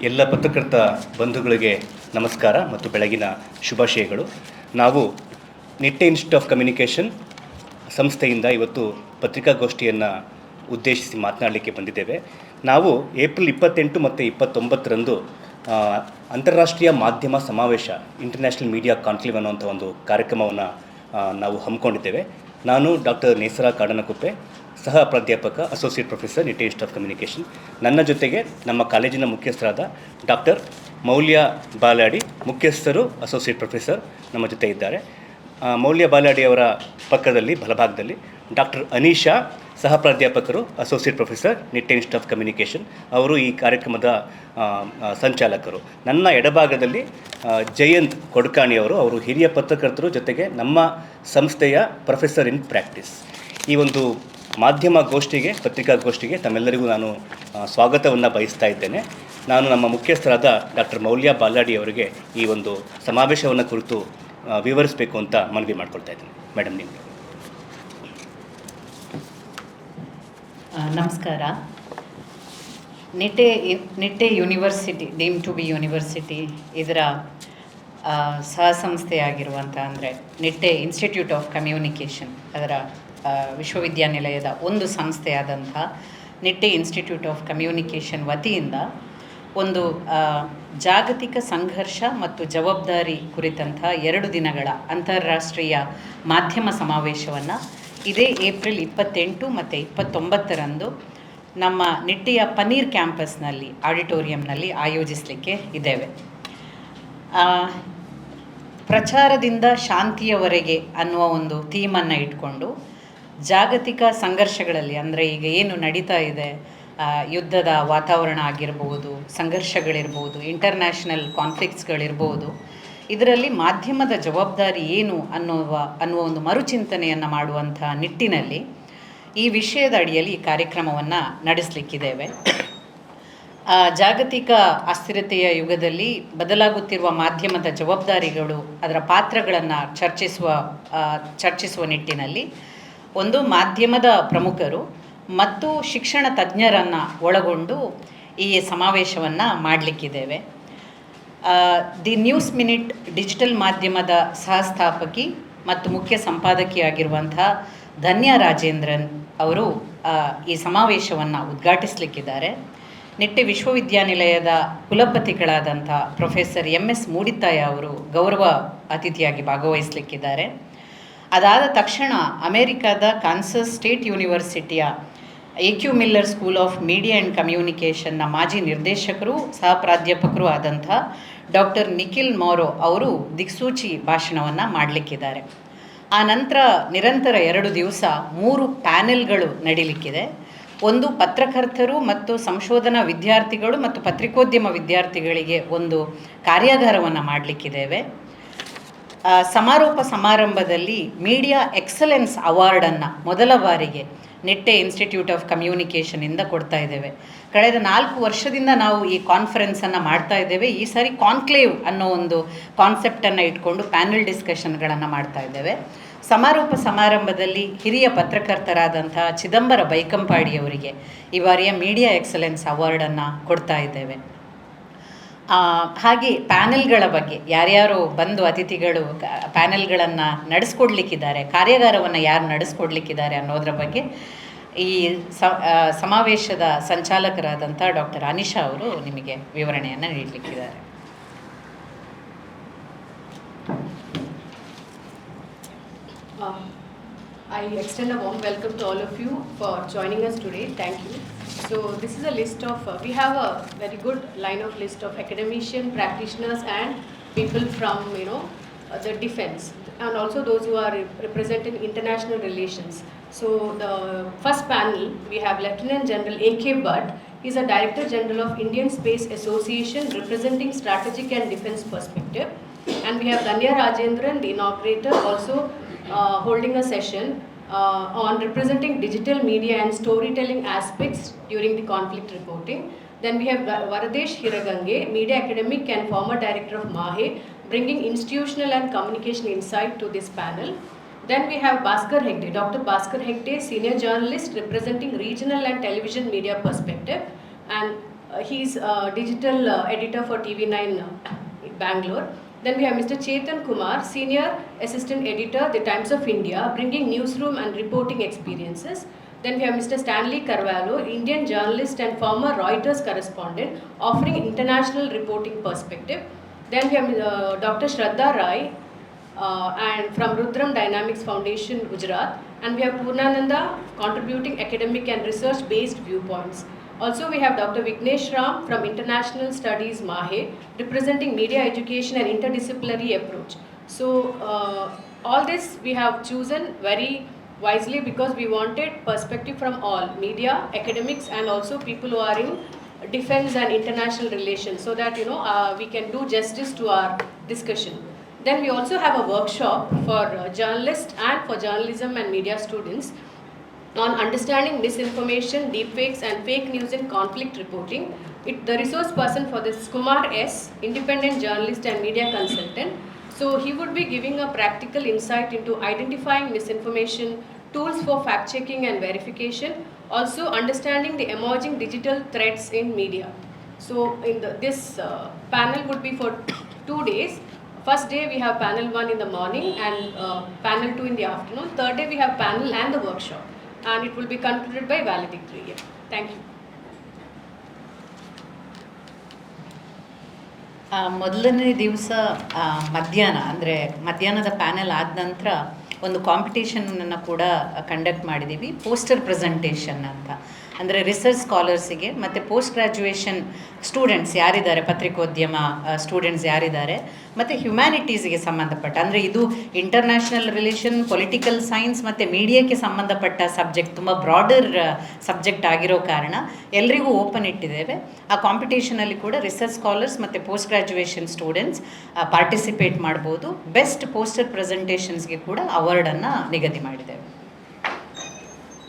ಎಲ್ಲ ಪತ್ರಕರ್ತ ಬಂಧುಗಳಿಗೆ ನಮಸ್ಕಾರ ಮತ್ತು ಬೆಳಗಿನ ಶುಭಾಶಯಗಳು. ನಾವು ನಿಟ್ಟೆ ಇನ್ಸ್ಟಿಟ್ಯೂಟ್ ಆಫ್ ಕಮ್ಯುನಿಕೇಷನ್ ಸಂಸ್ಥೆಯಿಂದ ಇವತ್ತು ಪತ್ರಿಕಾಗೋಷ್ಠಿಯನ್ನು ಉದ್ದೇಶಿಸಿ ಮಾತನಾಡಲಿಕ್ಕೆ ಬಂದಿದ್ದೇವೆ. ನಾವು ಏಪ್ರಿಲ್ 28 ಮತ್ತು 29ರಂದು ಅಂತಾರಾಷ್ಟ್ರೀಯ ಮಾಧ್ಯಮ ಸಮಾವೇಶ ಇಂಟರ್ನ್ಯಾಷನಲ್ ಮೀಡಿಯಾ ಕಾನ್ಕ್ಲೇವ್ ಅನ್ನುವಂಥ ಒಂದು ಕಾರ್ಯಕ್ರಮವನ್ನು ನಾವು ಹಮ್ಮಿಕೊಂಡಿದ್ದೇವೆ. ನಾನು ಡಾಕ್ಟರ್ ನೇಸರ ಕಾಡನಕುಪ್ಪೆ, ಸಹ ಪ್ರಾಧ್ಯಾಪಕ, associate professor, Nitte institute of communication. ನನ್ನ ಜೊತೆಗೆ ನಮ್ಮ ಕಾಲೇಜಿನ ಮುಖ್ಯಸ್ಥರಾದ ಡಾಕ್ಟರ್ ಮೌಲ್ಯ ಬಾಲಾಡಿ, ಮುಖ್ಯಸ್ಥರು, ಅಸೋಸಿಯೇಟ್ ಪ್ರೊಫೆಸರ್ ನಮ್ಮ ಜೊತೆ ಇದ್ದಾರೆ. ಮೌಲ್ಯ ಬಾಲಾಡಿ ಅವರ ಪಕ್ಕದಲ್ಲಿ ಬಲಭಾಗದಲ್ಲಿ ಡಾಕ್ಟರ್ ಅನೀಶಾ, ಸಹ ಪ್ರಾಧ್ಯಾಪಕರು, associate professor, Nitte institute of communication, ಅವರು ಈ ಕಾರ್ಯಕ್ರಮದ ಸಂಚಾಲಕರು. ನನ್ನ ಎಡಭಾಗದಲ್ಲಿ ಜಯಂತ್ ಕೊಡ್ಕಾಣಿ ಅವರು ಹಿರಿಯ ಪತ್ರಕರ್ತರು, ಜೊತೆಗೆ ನಮ್ಮ ಸಂಸ್ಥೆಯ ಪ್ರೊಫೆಸರ್ ಇನ್ ಪ್ರಾಕ್ಟೀಸ್. ಈ ಒಂದು ಮಾಧ್ಯಮ ಗೋಷ್ಠಿಗೆ, ಪತ್ರಿಕಾಗೋಷ್ಠಿಗೆ ತಮ್ಮೆಲ್ಲರಿಗೂ ನಾನು ಸ್ವಾಗತವನ್ನು ಬಯಸ್ತಾ ಇದ್ದೇನೆ. ನಾನು ನಮ್ಮ ಮುಖ್ಯಸ್ಥರಾದ ಡಾಕ್ಟರ್ ಮೌಲ್ಯ ಬಾಲಾಡಿ ಅವರಿಗೆ ಈ ಒಂದು ಸಮಾವೇಶವನ್ನು ಕುರಿತು ವಿವರಿಸಬೇಕು ಅಂತ ಮನವಿ ಮಾಡ್ಕೊಳ್ತಾ ಇದ್ದೇನೆ. ಮೇಡಮ್, ನಿಮಗೆ. ನಮಸ್ಕಾರ. Nitte university, deem to be university, ಇದರ ಸಹ ಸಂಸ್ಥೆಯಾಗಿರುವಂಥ, ಅಂದರೆ ನಿಟ್ಟೆ ಇನ್ಸ್ಟಿಟ್ಯೂಟ್ ಆಫ್ ಕಮ್ಯುನಿಕೇಷನ್, ಅದರ ವಿಶ್ವವಿದ್ಯಾನಿಲಯದ ಒಂದು ಸಂಸ್ಥೆಯಾದಂಥ ನಿಟ್ಟೆ ಇನ್ಸ್ಟಿಟ್ಯೂಟ್ ಆಫ್ ಕಮ್ಯುನಿಕೇಷನ್ ವತಿಯಿಂದ ಒಂದು ಜಾಗತಿಕ ಸಂಘರ್ಷ ಮತ್ತು ಜವಾಬ್ದಾರಿ ಕುರಿತಂಥ 2 ದಿನಗಳ ಅಂತಾರಾಷ್ಟ್ರೀಯ ಮಾಧ್ಯಮ ಸಮಾವೇಶವನ್ನು ಇದೇ ಏಪ್ರಿಲ್ 28 ಮತ್ತು 29ರಂದು ನಮ್ಮ ನಿಟ್ಟೆಯ ಪನ್ನೀರ್ ಕ್ಯಾಂಪಸ್ನಲ್ಲಿ, ಆಡಿಟೋರಿಯಂನಲ್ಲಿ ಆಯೋಜಿಸಲಿಕ್ಕೆ ಇದ್ದೇವೆ. ಪ್ರಚಾರದಿಂದ ಶಾಂತಿಯವರೆಗೆ ಅನ್ನುವ ಒಂದು ಥೀಮನ್ನು ಇಟ್ಕೊಂಡು ಜಾಗತಿಕ ಸಂಘರ್ಷಗಳಲ್ಲಿ, ಅಂದರೆ ಈಗ ಏನು ನಡೀತಾ ಇದೆ, ಯುದ್ಧದ ವಾತಾವರಣ ಆಗಿರ್ಬೋದು, ಸಂಘರ್ಷಗಳಿರ್ಬೋದು, ಇಂಟರ್ನ್ಯಾಷನಲ್ ಕಾನ್ಫ್ಲಿಕ್ಟ್ಸ್ಗಳಿರ್ಬೋದು, ಇದರಲ್ಲಿ ಮಾಧ್ಯಮದ ಜವಾಬ್ದಾರಿ ಏನು ಅನ್ನುವ ಒಂದು ಮರುಚಿಂತನೆಯನ್ನು ಮಾಡುವಂಥ ನಿಟ್ಟಿನಲ್ಲಿ ಈ ವಿಷಯದ ಅಡಿಯಲ್ಲಿ ಈ ಕಾರ್ಯಕ್ರಮವನ್ನು ನಡೆಸಲಿಕ್ಕಿದ್ದೇವೆ. ಜಾಗತಿಕ ಅಸ್ಥಿರತೆಯ ಯುಗದಲ್ಲಿ ಬದಲಾಗುತ್ತಿರುವ ಮಾಧ್ಯಮದ ಜವಾಬ್ದಾರಿಗಳು, ಅದರ ಪಾತ್ರಗಳನ್ನು ಚರ್ಚಿಸುವ ನಿಟ್ಟಿನಲ್ಲಿ ಒಂದು ಮಾಧ್ಯಮದ ಪ್ರಮುಖರು ಮತ್ತು ಶಿಕ್ಷಣ ತಜ್ಞರನ್ನು ಒಳಗೊಂಡು ಈ ಸಮಾವೇಶವನ್ನು ಮಾಡಲಿಕ್ಕಿದ್ದೇವೆ. ದಿ ನ್ಯೂಸ್ ಮಿನಿಟ್ ಡಿಜಿಟಲ್ ಮಾಧ್ಯಮದ ಸಹಸ್ಥಾಪಕಿ ಮತ್ತು ಮುಖ್ಯ ಸಂಪಾದಕಿಯಾಗಿರುವಂಥ ಧನ್ಯ ರಾಜೇಂದ್ರನ್ ಅವರು ಈ ಸಮಾವೇಶವನ್ನು ಉದ್ಘಾಟಿಸಲಿಕ್ಕಿದ್ದಾರೆ. ನಿಟ್ಟೆ ವಿಶ್ವವಿದ್ಯಾನಿಲಯದ ಕುಲಪತಿಗಳಾದಂಥ ಪ್ರೊಫೆಸರ್ MS ಮೂಡಿತಾಯ ಅವರು ಗೌರವ ಅತಿಥಿಯಾಗಿ ಭಾಗವಹಿಸಲಿಕ್ಕಿದ್ದಾರೆ. ಅದಾದ ತಕ್ಷಣ ಅಮೆರಿಕದ ಕಾನ್ಸಸ್ ಸ್ಟೇಟ್ ಯೂನಿವರ್ಸಿಟಿಯ AQ Miller School of Media and ಕಮ್ಯುನಿಕೇಷನ್ನ ಮಾಜಿ ನಿರ್ದೇಶಕರು, ಸಹ ಪ್ರಾಧ್ಯಾಪಕರು ಆದಂಥ ಡಾಕ್ಟರ್ ನಿಖಿಲ್ ಮೋರೋ ಅವರು ದಿಕ್ಸೂಚಿ ಭಾಷಣವನ್ನು ಮಾಡಲಿಕ್ಕಿದ್ದಾರೆ. ಆ ನಂತರ ನಿರಂತರ 2 ದಿವಸ 3 ಪ್ಯಾನೆಲ್ಗಳು ನಡೀಲಿಕ್ಕಿದೆ. ಒಂದು ಪತ್ರಕರ್ತರು ಮತ್ತು ಸಂಶೋಧನಾ ವಿದ್ಯಾರ್ಥಿಗಳು ಮತ್ತು ಪತ್ರಿಕೋದ್ಯಮ ವಿದ್ಯಾರ್ಥಿಗಳಿಗೆ ಒಂದು ಕಾರ್ಯಾಗಾರವನ್ನು ಮಾಡಲಿಕ್ಕಿದ್ದೇವೆ. ಸಮಾರೋಪ ಸಮಾರಂಭದಲ್ಲಿ ಮೀಡಿಯಾ ಎಕ್ಸಲೆನ್ಸ್ ಅವಾರ್ಡನ್ನು ಮೊದಲ ಬಾರಿಗೆ ನಿಟ್ಟೆ ಇನ್ಸ್ಟಿಟ್ಯೂಟ್ ಆಫ್ ಕಮ್ಯುನಿಕೇಷನಿಂದ ಕೊಡ್ತಾ ಇದ್ದೇವೆ. ಕಳೆದ 4 ವರ್ಷದಿಂದ ನಾವು ಈ ಕಾನ್ಫರೆನ್ಸನ್ನು ಮಾಡ್ತಾ ಇದ್ದೇವೆ. ಈ ಸಾರಿ ಕಾನ್ಕ್ಲೇವ್ ಅನ್ನೋ ಒಂದು ಕಾನ್ಸೆಪ್ಟನ್ನು ಇಟ್ಕೊಂಡು ಪ್ಯಾನೆಲ್ ಡಿಸ್ಕಷನ್ಗಳನ್ನು ಮಾಡ್ತಾ ಇದ್ದೇವೆ. ಸಮಾರೋಪ ಸಮಾರಂಭದಲ್ಲಿ ಹಿರಿಯ ಪತ್ರಕರ್ತರಾದಂಥ ಚಿದಂಬರ ಬೈಕಂಪಾಡಿಯವರಿಗೆ ಈ ಬಾರಿಯ ಮೀಡಿಯಾ ಎಕ್ಸಲೆನ್ಸ್ ಅವಾರ್ಡನ್ನು ಕೊಡ್ತಾ ಇದ್ದೇವೆ. ಹಾಗೆ ಪ್ಯಾನೆಲ್ಗಳ ಬಗ್ಗೆ ಯಾರ್ಯಾರು ಬಂದು ಅತಿಥಿಗಳು ಪ್ಯಾನೆಲ್ಗಳನ್ನು ನಡೆಸ್ಕೊಡ್ಲಿಕ್ಕಿದ್ದಾರೆ, ಕಾರ್ಯಾಗಾರವನ್ನು ಯಾರು ನಡೆಸ್ಕೊಡ್ಲಿಕ್ಕಿದ್ದಾರೆ ಅನ್ನೋದರ ಬಗ್ಗೆ ಈ ಸಮಾವೇಶದ ಸಂಚಾಲಕರಾದಂಥ ಡಾಕ್ಟರ್ ಅನೀಶಾ ಅವರು ನಿಮಗೆ ವಿವರಣೆಯನ್ನು ನೀಡಲಿಕ್ಕಿದ್ದಾರೆ. I extend a warm welcome to all of you for joining us today. Thank you. So this is a list of, we have a very good line of list of academicians, practitioners and people from, the defense, and also those who are representing international relations. So the first panel, we have Lieutenant General A.K. Bhatt. He is a Director General of Indian Space Association representing strategic and defense perspective. And we have Dhanya Rajendran, the inaugurator, also holding a session on representing digital media and storytelling aspects during the conflict reporting. Then we have Varadesh Hiragange, media academic and former director of MAHE, bringing institutional and communication insight to this panel. Then we have Bhaskar Hegde, Dr. Bhaskar Hegde, senior journalist representing regional and television media perspective. And He's a digital editor for TV9 Bangalore. Then we have Mr. Chetan Kumar, Senior Assistant Editor, The Times of India, bringing newsroom and reporting experiences. Then we have Mr. Stanley Carvalho, Indian journalist and former Reuters correspondent, offering international reporting perspective. Then we have Dr. Shraddha Rai, and from Rudram Dynamics Foundation, Gujarat. And we have Purnananda contributing academic and research-based viewpoints. Also, we have Dr. Vignesh Ram from International Studies, MAHE, representing media education and interdisciplinary approach. So, all this we have chosen very wisely because we wanted perspective from all, media, academics, and also people who are in defense and international relations, so that we can do justice to our discussion. Then we also have a workshop for journalists and for journalism and media students on understanding misinformation, deepfakes and fake news in conflict reporting. The resource person for this is Kumar S., independent journalist and media consultant. So he would be giving a practical insight into identifying misinformation, tools for fact checking and verification, also understanding the emerging digital threats in media. So in this panel would be for 2 days. First day we have panel 1 in the morning and panel 2 in the afternoon. Third day we have panel and the workshop, and it will be concluded by valedictory. Thank you. ಮೊದಲನೇ ದಿವಸ ಮಧ್ಯಾಹ್ನ ಅಂದರೆ ಮಧ್ಯಾಹ್ನದ panel ಆದ ನಂತರ ಒಂದು ಕಾಂಪಿಟೇಷನನ್ನು ಕೂಡ conduct ಮಾಡಿದ್ದೀವಿ, ಪೋಸ್ಟರ್ ಪ್ರೆಸೆಂಟೇಷನ್ ಅಂತ. ಅಂದರೆ ರಿಸರ್ಚ್ ಸ್ಕಾಲರ್ಸಿಗೆ ಮತ್ತು ಪೋಸ್ಟ್ ಗ್ರ್ಯಾಜುಯೇಷನ್ ಸ್ಟೂಡೆಂಟ್ಸ್ ಯಾರಿದ್ದಾರೆ, ಪತ್ರಿಕೋದ್ಯಮ ಸ್ಟೂಡೆಂಟ್ಸ್ ಯಾರಿದ್ದಾರೆ, ಮತ್ತು ಹ್ಯುಮ್ಯಾನಿಟೀಸ್ಗೆ ಸಂಬಂಧಪಟ್ಟ, ಅಂದರೆ ಇದು ಇಂಟರ್ನ್ಯಾಷನಲ್ ರಿಲೇಷನ್, ಪೊಲಿಟಿಕಲ್ ಸೈನ್ಸ್ ಮತ್ತು ಮೀಡಿಯಾಕ್ಕೆ ಸಂಬಂಧಪಟ್ಟ ಸಬ್ಜೆಕ್ಟ್, ತುಂಬ ಬ್ರಾಡರ್ ಸಬ್ಜೆಕ್ಟ್ ಆಗಿರೋ ಕಾರಣ ಎಲ್ರಿಗೂ ಓಪನ್ ಇಟ್ಟಿದ್ದೇವೆ. ಆ ಕಾಂಪಿಟೇಷನಲ್ಲಿ ಕೂಡ ರಿಸರ್ಚ್ ಸ್ಕಾಲರ್ಸ್ ಮತ್ತು ಪೋಸ್ಟ್ ಗ್ರ್ಯಾಜುಯೇಷನ್ ಸ್ಟೂಡೆಂಟ್ಸ್ ಪಾರ್ಟಿಸಿಪೇಟ್ ಮಾಡ್ಬೋದು. ಬೆಸ್ಟ್ ಪೋಸ್ಟರ್ ಪ್ರೆಸೆಂಟೇಷನ್ಸ್ಗೆ ಕೂಡ ಅವಾರ್ಡನ್ನು ನಿಗದಿ ಮಾಡಿದ್ದೇವೆ.